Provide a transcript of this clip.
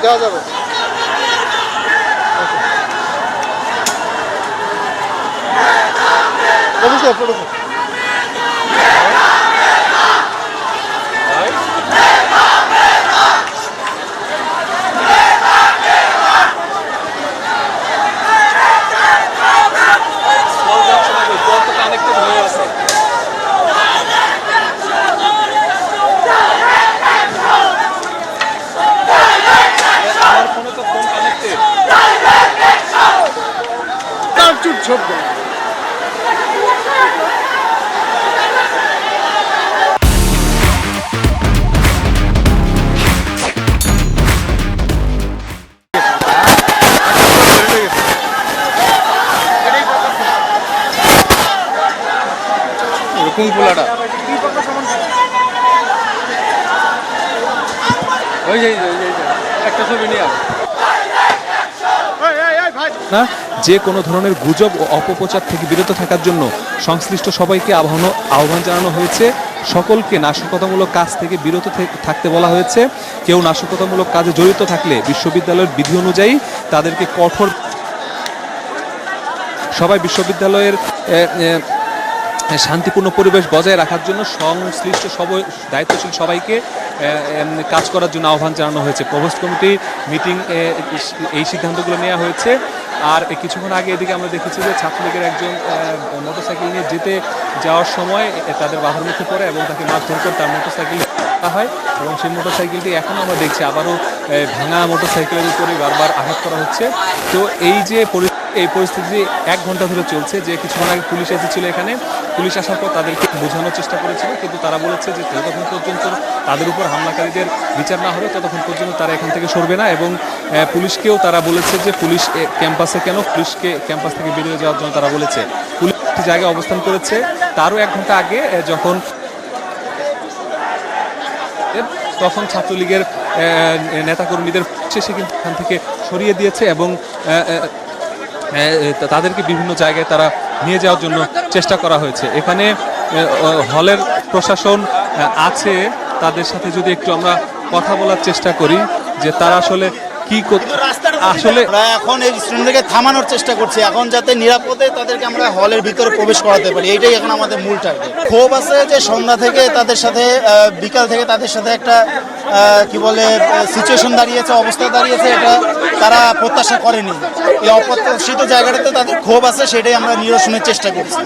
দেওয়া যাবে। কোন পোলাটা ওই যে একটা ছবি নিয়ে না, যে কোনো ধরনের গুজব ও অপপ্রচার থেকে বিরত থাকার জন্য সংশ্লিষ্ট সবাইকে আহ্বান জানানো হয়েছে। সকলকে নাশকতামূলক কাজ থেকে বিরত থাকতে বলা হয়েছে। কেউ নাশকতামূলক কাজে জড়িত থাকলে বিশ্ববিদ্যালয়ের বিধি অনুযায়ী তাদেরকে কঠোর সবাই বিশ্ববিদ্যালয়ের শান্তিপূর্ণ পরিবেশ বজায় রাখার জন্য সংশ্লিষ্ট দায়িত্বশীল সবাইকে কাজ করার জন্য আহ্বান জানানো হয়েছে। প্রভোস্ট কমিটি মিটিং এই সিদ্ধান্তগুলো নেওয়া হয়েছে। আর কিছুক্ষণ আগে এদিকে আমরা দেখেছি যে ছাত্রলীগের একজন মোটরসাইকেল নিয়ে যেতে যাওয়ার সময় তাদের বাধার মুখে পড়ে এবং তাকে মারধর করে তার মোটরসাইকেল হয় এবং সেই মোটরসাইকেলটি এখন আমরা দেখছি আবারও ভাঙা মোটরসাইকেলের উপরে বারবার আঘাত করা হচ্ছে। তো এই পরিস্থিতি 1 ঘন্টা ধরে চলছে। যে কিছুক্ষণ আগে পুলিশ এসেছিল এখানে, পুলিশ আসার পর তাদেরকে বোঝানোর চেষ্টা করেছিল, কিন্তু তারা বলেছে যে যতক্ষণ পর্যন্ত তাদের উপর হামলাকারীদের বিচার না হবে ততক্ষণ পর্যন্ত তারা এখান থেকে সরবে না। এবং পুলিশকেও তারা বলেছে যে পুলিশ ক্যাম্পাসে কেন, পুলিশকে ক্যাম্পাস থেকে বেরিয়ে যাওয়ার জন্য তারা বলেছে। পুলিশ একটি জায়গায় অবস্থান করেছে, তারও 1 ঘন্টা আগে তখন ছাত্রলীগের নেতাকর্মীদের শেষে কিন্তু এখান থেকে সরিয়ে দিয়েছে এবং তাদেরকে বিভিন্ন জায়গায় তারা নিয়ে যাওয়ার জন্য চেষ্টা করা হয়েছে। এখানে হলের প্রশাসন আছে, তাদের সাথে যদি একটু আমরা কথা বলার চেষ্টা করি যে তারা আসলে কি আসলে এখন এই স্টুডেন্টদেরকে থামানোর চেষ্টা করছি, এখন যাতে নিরাপদে তাদেরকে আমরা হলের ভিতরে প্রবেশ করাতে পারি, এইটাই এখন আমাদের মূল টার্গেট। ক্ষোভ আছে যে সন্ধ্যা থেকে তাদের সাথে বিকাল থেকে তাদের সাথে একটা কি বলে সিচুয়েশন দাঁড়িয়েছে, অবস্থা দাঁড়িয়েছে, এটা তারা প্রত্যাশা করেনি। এই অপ্রত্যাশিত জায়গাটাতে তাদের ক্ষোভ আছে, সেটাই আমরা নিরসনের চেষ্টা করছি।